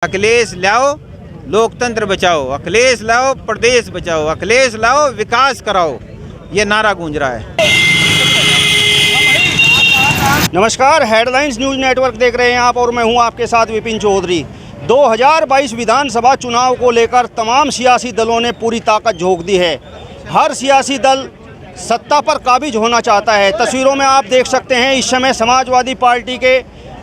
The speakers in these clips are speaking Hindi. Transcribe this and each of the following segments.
अखिलेश लाओ लोकतंत्र बचाओ, अखिलेश लाओ प्रदेश बचाओ, अखिलेश लाओ विकास कराओ, ये नारा गूंज रहा है। नमस्कार, हेडलाइंस न्यूज़ नेटवर्क देख रहे हैं आप और मैं हूं आपके साथ विपिन चौधरी। 2022 विधानसभा चुनाव को लेकर तमाम सियासी दलों ने पूरी ताकत झोंक दी है। हर सियासी दल सत्ता पर काबिज होना चाहता है। तस्वीरों में आप देख सकते हैं इस समय समाजवादी पार्टी के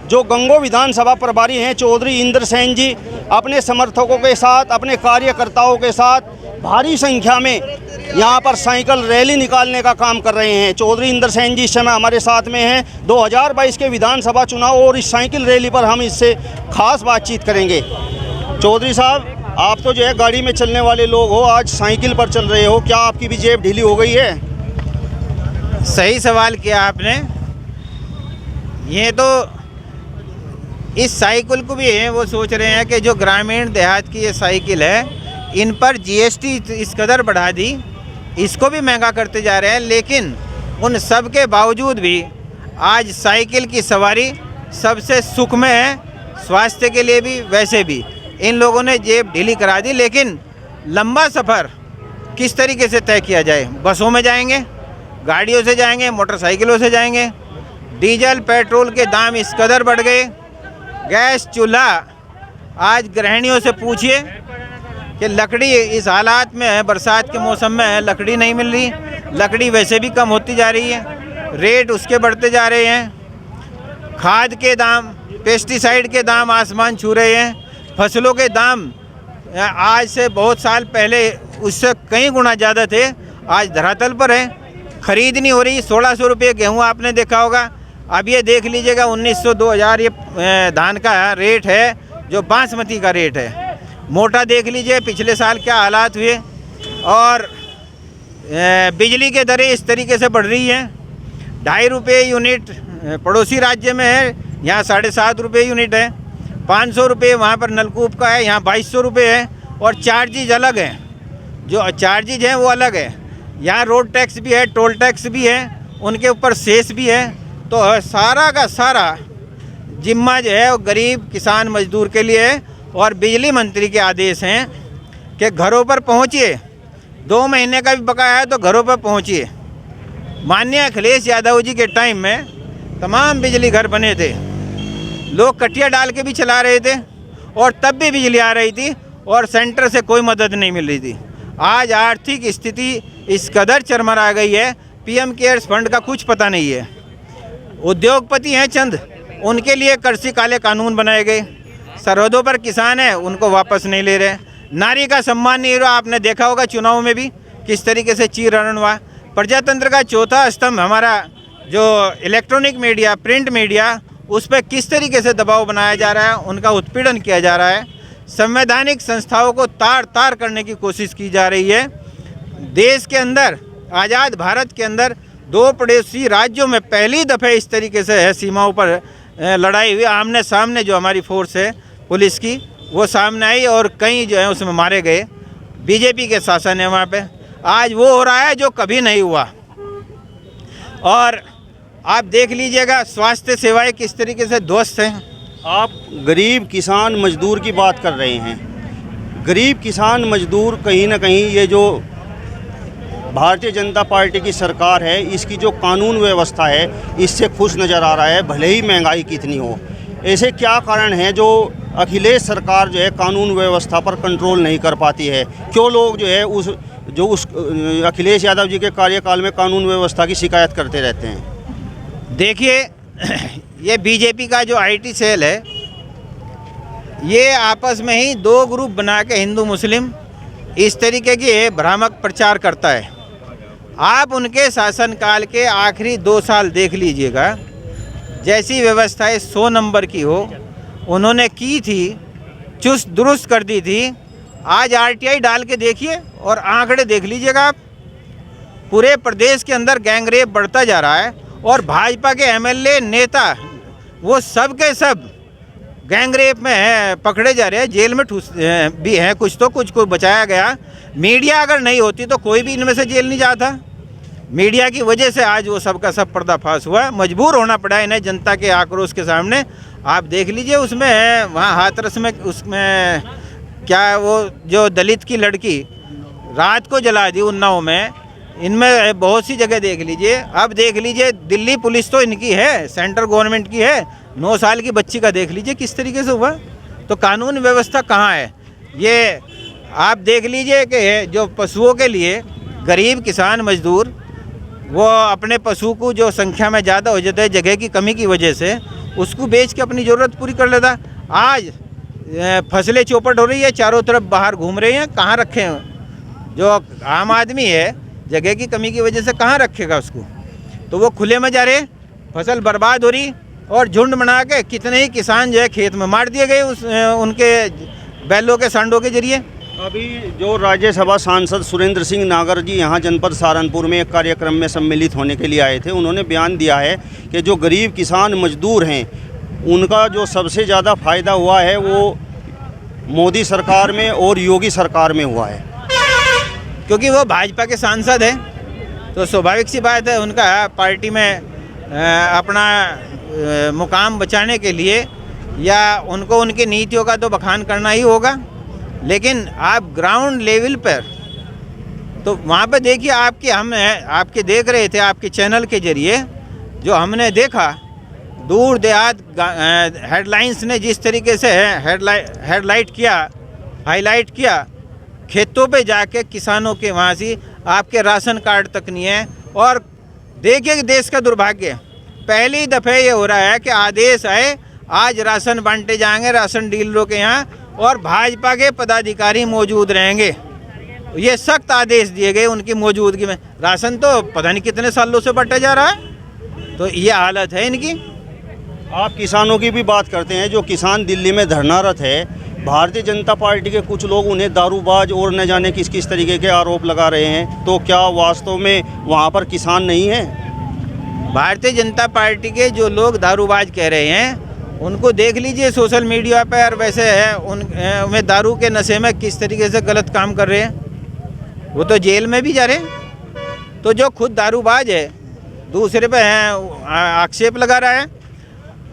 जो गंगो विधानसभा प्रभारी हैं चौधरी इंद्र सेन जी अपने समर्थकों के साथ, अपने कार्यकर्ताओं के साथ भारी संख्या में यहां पर साइकिल रैली निकालने का काम कर रहे हैं। चौधरी इंद्र सेन जी इस समय हमारे साथ में हैं। 2022 के विधानसभा चुनाव और इस साइकिल रैली पर हम इससे खास बातचीत करेंगे। चौधरी साहब, आप तो जो है गाड़ी में चलने वाले लोग हो, आज साइकिल पर चल रहे हो, क्या आपकी भी जेब ढीली हो गई है? सही सवाल किया आपने। ये तो इस साइकिल को भी है वो सोच रहे हैं कि जो ग्रामीण देहात की ये साइकिल है इन पर जीएसटी इस कदर बढ़ा दी, इसको भी महंगा करते जा रहे हैं। लेकिन उन सब के बावजूद भी आज साइकिल की सवारी सबसे सुखमय है, स्वास्थ्य के लिए भी वैसे भी। इन लोगों ने जेब ढीली करा दी। लेकिन लंबा सफ़र किस तरीके से तय किया जाए? बसों में जाएंगे, गाड़ियों से जाएंगे, मोटरसाइकिलों से जाएंगे। डीजल पेट्रोल के दाम इस कदर बढ़ गए। गैस चूल्हा, आज गृहिणियों से पूछिए कि लकड़ी इस हालात में है, बरसात के मौसम में है, लकड़ी नहीं मिल रही। लकड़ी वैसे भी कम होती जा रही है, रेट उसके बढ़ते जा रहे हैं। खाद के दाम, पेस्टिसाइड के दाम आसमान छू रहे हैं। फसलों के दाम आज से बहुत साल पहले उससे कई गुना ज़्यादा थे, आज धरातल पर है। खरीद नहीं हो रही। 1600 रुपये गेहूँ आपने देखा होगा। अब ये देख लीजिएगा 1900-2000 ये धान का रेट है, जो बासमती का रेट है। मोटा देख लीजिए पिछले साल क्या हालात हुए। और बिजली के दरें इस तरीके से बढ़ रही हैं। 2.5 रुपये यूनिट पड़ोसी राज्य में है, यहाँ 7.5 रुपये यूनिट है। 500 रुपये वहाँ पर नलकूप का है, यहाँ 2200 रुपये है। और चार्जिज अलग हैं, जो चार्जिज हैं वो अलग है। यहाँ रोड टैक्स भी है, टोल टैक्स भी है, उनके ऊपर सेस भी है। तो सारा का सारा जिम्मा जो है वो गरीब किसान मजदूर के लिए है। और बिजली मंत्री के आदेश हैं कि घरों पर पहुँचिए, 2 महीने का भी बकाया है तो घरों पर पहुँचिए। माननीय अखिलेश यादव जी के टाइम में तमाम बिजली घर बने थे, लोग कटिया डाल के भी चला रहे थे और तब भी बिजली आ रही थी और सेंटर से कोई मदद नहीं मिल रही थी। आज आर्थिक स्थिति इस कदर चरमरा गई है, पीएम केयर्स फंड का कुछ पता नहीं है। उद्योगपति हैं चंद, उनके लिए कृषि काले कानून बनाए गए। सरहदों पर किसान हैं, उनको वापस नहीं ले रहे। नारी का सम्मान नहीं रहा। आपने देखा होगा चुनाव में भी किस तरीके से चीरहरण हुआ। प्रजातंत्र का चौथा स्तंभ हमारा जो इलेक्ट्रॉनिक मीडिया, प्रिंट मीडिया, उस पर किस तरीके से दबाव बनाया जा रहा है, उनका उत्पीड़न किया जा रहा है। संवैधानिक संस्थाओं को तार तार करने की कोशिश की जा रही है। देश के अंदर, आज़ाद भारत के अंदर 2 पड़ोसी राज्यों में पहली दफ़े इस तरीके से है सीमाओं पर लड़ाई हुई। आमने सामने जो हमारी फोर्स है पुलिस की, वो सामने आई और कई जो है उसमें मारे गए। बीजेपी के शासन है वहाँ पे। आज वो हो रहा है जो कभी नहीं हुआ। और आप देख लीजिएगा स्वास्थ्य सेवाएं किस तरीके से ध्वस्त हैं। आप गरीब किसान मजदूर की बात कर रहे हैं। गरीब किसान मजदूर कहीं ना कहीं ये जो भारतीय जनता पार्टी की सरकार है, इसकी जो कानून व्यवस्था है, इससे खुश नज़र आ रहा है, भले ही महंगाई कितनी हो। ऐसे क्या कारण हैं जो अखिलेश सरकार जो है कानून व्यवस्था पर कंट्रोल नहीं कर पाती है? क्यों लोग जो है उस अखिलेश यादव जी के कार्यकाल में कानून व्यवस्था की शिकायत करते रहते हैं? देखिए, ये बीजेपी का जो आईटी सेल है, ये आपस में ही 2 ग्रुप बना के हिंदू मुस्लिम इस तरीके की भ्रामक प्रचार करता है। आप उनके शासनकाल के आखिरी 2 साल देख लीजिएगा, जैसी व्यवस्थाएं 100 नंबर की हो उन्होंने की थी, चुस्त दुरुस्त कर दी थी। आज आरटीआई डाल के देखिए और आंकड़े देख लीजिएगा आप। पूरे प्रदेश के अंदर गैंगरेप बढ़ता जा रहा है और भाजपा के एमएलए नेता वो सब के सब गैंगरेप में है, पकड़े जा रहे हैं, जेल में भी हैं। कुछ तो कुछ को बचाया गया। मीडिया अगर नहीं होती तो कोई भी इनमें से जेल नहीं जाता। मीडिया की वजह से आज वो सब का सब पर्दाफाश हुआ। मजबूर होना पड़ा इन्हें जनता के आक्रोश के सामने। आप देख लीजिए उसमें, वहाँ हाथरस में उसमें क्या वो जो दलित की लड़की रात को जला दी उन्नाव में, इनमें बहुत सी जगह देख लीजिए। अब देख लीजिए दिल्ली पुलिस तो इनकी है, सेंट्रल गवर्नमेंट की है, 9 साल की बच्ची का देख लीजिए किस तरीके से हुआ। तो कानून व्यवस्था कहाँ है? ये आप देख लीजिए कि जो पशुओं के लिए गरीब किसान मजदूर वो अपने पशु को जो संख्या में ज़्यादा हो जाता है जगह की कमी की वजह से, उसको बेच के अपनी ज़रूरत पूरी कर लेता। आज फसलें चौपट हो रही है, चारों तरफ बाहर घूम रहे हैं, कहाँ रखे हैं? जो आम आदमी है जगह की कमी की वजह से कहाँ रखेगा उसको? तो वो खुले में जा रहे, फसल बर्बाद हो रही, और झुंड बना के कितने ही किसान जो है खेत में मार दिए गए उनके बैलों के सांडों के जरिए। अभी जो राज्यसभा सांसद सुरेंद्र सिंह नागर जी यहाँ जनपद सहारनपुर में एक कार्यक्रम में सम्मिलित होने के लिए आए थे, उन्होंने बयान दिया है कि जो गरीब किसान मजदूर हैं उनका जो सबसे ज़्यादा फ़ायदा हुआ है वो मोदी सरकार में और योगी सरकार में हुआ है। क्योंकि वो भाजपा के सांसद हैं, तो स्वाभाविक सी बात है उनका पार्टी में अपना मुकाम बचाने के लिए या उनको उनकी नीतियों का तो बखान करना ही होगा। लेकिन आप ग्राउंड लेवल पर तो वहाँ पे देखिए, आपके देख रहे थे आपके चैनल के जरिए, जो हमने देखा दूर देहात हेडलाइंस ने जिस तरीके से हाईलाइट किया, खेतों पे जाके किसानों के वहाँ से आपके राशन कार्ड तक नहीं है। और देखिए कि देश का दुर्भाग्य, पहली दफ़े ये हो रहा है कि आदेश आए आज राशन बांटे जाएंगे राशन डीलरों के यहाँ, और भाजपा के पदाधिकारी मौजूद रहेंगे। ये सख्त आदेश दिए गए उनकी मौजूदगी में। राशन तो पता नहीं कितने सालों से बंटा जा रहा है, तो ये हालत है इनकी। आप किसानों की भी बात करते हैं, जो किसान दिल्ली में धरनारत है, भारतीय जनता पार्टी के कुछ लोग उन्हें दारूबाज और न जाने किस किस तरीके के आरोप लगा रहे हैं, तो क्या वास्तव में वहाँ पर किसान नहीं है? भारतीय जनता पार्टी के जो लोग दारूबाज कह रहे हैं उनको देख लीजिए सोशल मीडिया पर, वैसे है उनमें दारू के नशे में किस तरीके से गलत काम कर रहे हैं, वो तो जेल में भी जा रहे हैं। तो जो खुद दारूबाज है दूसरे पे है आक्षेप लगा रहा है,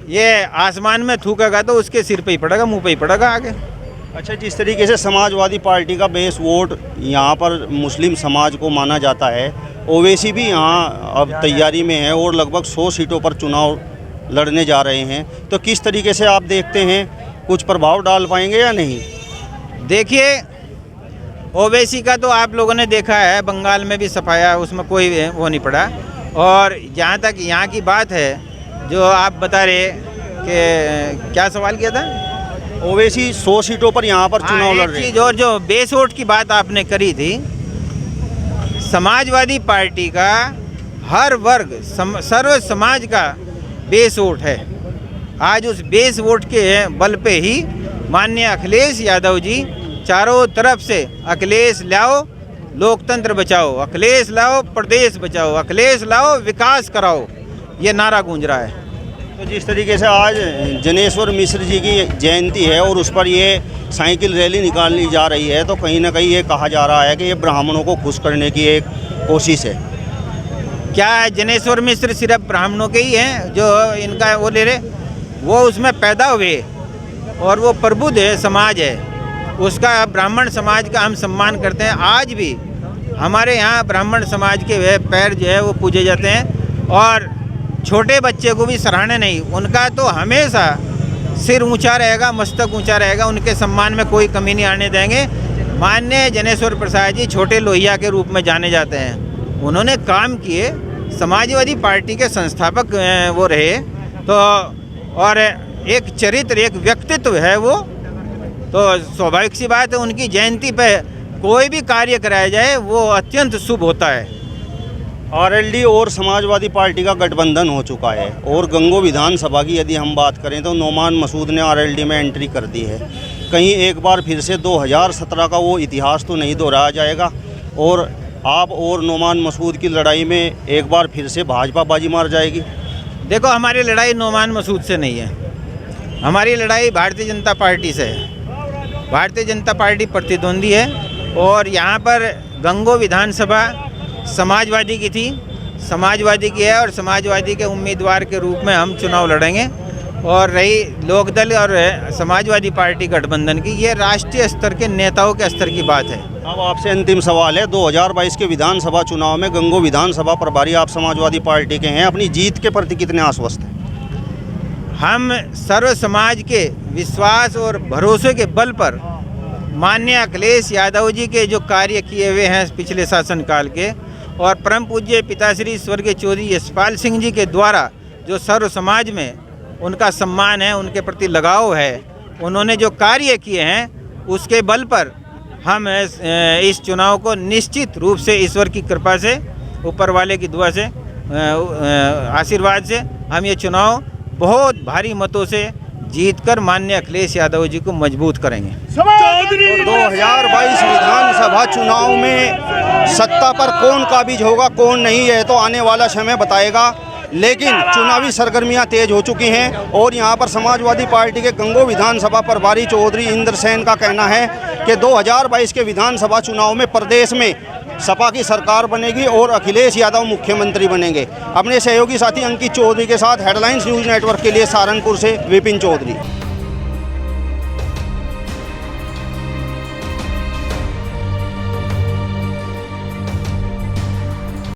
ये आसमान में थूकेगा तो उसके सिर पे ही पड़ेगा, मुंह पे ही पड़ेगा आगे। अच्छा, जिस तरीके से समाजवादी पार्टी का बेस वोट यहाँ पर मुस्लिम समाज को माना जाता है, ओवैसी भी यहाँ अब तैयारी में है और लगभग 100 सीटों पर चुनाव लड़ने जा रहे हैं, तो किस तरीके से आप देखते हैं, कुछ प्रभाव डाल पाएंगे या नहीं? देखिए, ओवैसी का तो आप लोगों ने देखा है, बंगाल में भी सफाया, उसमें कोई वो नहीं पड़ा। और जहाँ तक यहाँ की बात है जो आप बता रहे कि क्या सवाल किया था, ओवैसी 100 सीटों पर यहाँ पर चुनाव लड़ रहे हैं। और जो बेस वोट की बात आपने करी थी, समाजवादी पार्टी का हर वर्ग सर्व समाज का बेस वोट है। आज उस बेस वोट के बल पे ही माननीय अखिलेश यादव जी चारों तरफ से अखिलेश लाओ लोकतंत्र बचाओ, अखिलेश लाओ प्रदेश बचाओ, अखिलेश लाओ विकास कराओ, ये नारा गूंज रहा है। तो जिस तरीके से आज जनेश्वर मिश्र जी की जयंती है और उस पर ये साइकिल रैली निकाली जा रही है, तो कहीं ना कहीं ये कहा जा रहा है कि ये ब्राह्मणों को खुश करने की एक कोशिश है। क्या जनेश्वर मिश्र सिर्फ ब्राह्मणों के ही हैं जो इनका वो ले रहे? वो उसमें पैदा हुए और वो प्रबुद्ध है समाज है, उसका ब्राह्मण समाज का हम सम्मान करते हैं। आज भी हमारे यहाँ ब्राह्मण समाज के पैर जो है वो पूजे जाते हैं, और छोटे बच्चे को भी सराहने नहीं, उनका तो हमेशा सिर ऊंचा रहेगा, मस्तक ऊंचा रहेगा, उनके सम्मान में कोई कमी नहीं आने देंगे। माननीय जनेश्वर प्रसाद जी छोटे लोहिया के रूप में जाने जाते हैं, उन्होंने काम किए, समाजवादी पार्टी के संस्थापक वो रहे, तो और एक चरित्र एक व्यक्तित्व है वो, तो स्वाभाविक सी बात है उनकी जयंती पे कोई भी कार्य कराया जाए वो अत्यंत शुभ होता है। आरएलडी और समाजवादी पार्टी का गठबंधन हो चुका है, और गंगो विधानसभा की यदि हम बात करें तो नोमान मसूद ने आरएलडी में एंट्री कर दी है। कहीं एक बार फिर से 2017 का वो इतिहास तो नहीं दोहराया जाएगा, और आप और नोमान मसूद की लड़ाई में एक बार फिर से भाजपा बाजी मार जाएगी? देखो, हमारी लड़ाई नोमान मसूद से नहीं है, हमारी लड़ाई भारतीय जनता पार्टी से है। भारतीय जनता पार्टी प्रतिद्वंदी है, और यहाँ पर गंगो विधानसभा समाजवादी की थी, समाजवादी की है, और समाजवादी के उम्मीदवार के रूप में हम चुनाव लड़ेंगे। और रही लोकदल और समाजवादी पार्टी गठबंधन की, ये राष्ट्रीय स्तर के नेताओं के स्तर की बात है। अब आपसे अंतिम सवाल है, 2022 के विधानसभा चुनाव में गंगो विधानसभा प्रभारी आप समाजवादी पार्टी के हैं, अपनी जीत के प्रति कितने आश्वस्त हैं? हम सर्व समाज के विश्वास और भरोसे के बल पर माननीय अखिलेश यादव जी के जो कार्य किए हुए हैं पिछले शासनकाल के, और परम पूज्य पिताश्री स्वर्गीय चौधरी यशपाल सिंह जी के द्वारा जो सर्व समाज में उनका सम्मान है, उनके प्रति लगाव है, उन्होंने जो कार्य किए हैं उसके बल पर हम इस चुनाव को निश्चित रूप से ईश्वर की कृपा से, ऊपर वाले की दुआ से, आशीर्वाद से हम ये चुनाव बहुत भारी मतों से जीतकर माननीय अखिलेश यादव जी को मजबूत करेंगे। 2022 विधानसभा चुनाव में सत्ता पर कौन काबिज होगा कौन नहीं है तो आने वाला समय बताएगा, लेकिन चुनावी सरगर्मियां तेज हो चुकी हैं और यहां पर समाजवादी पार्टी के गंगो विधानसभा प्रभारी चौधरी इंद्र सेन का कहना है कि 2022 के विधानसभा चुनाव में प्रदेश में सपा की सरकार बनेगी और अखिलेश यादव मुख्यमंत्री बनेंगे। अपने सहयोगी साथी अंकित चौधरी के साथ हेडलाइंस न्यूज़ नेटवर्क के लिए सहारनपुर से विपिन चौधरी।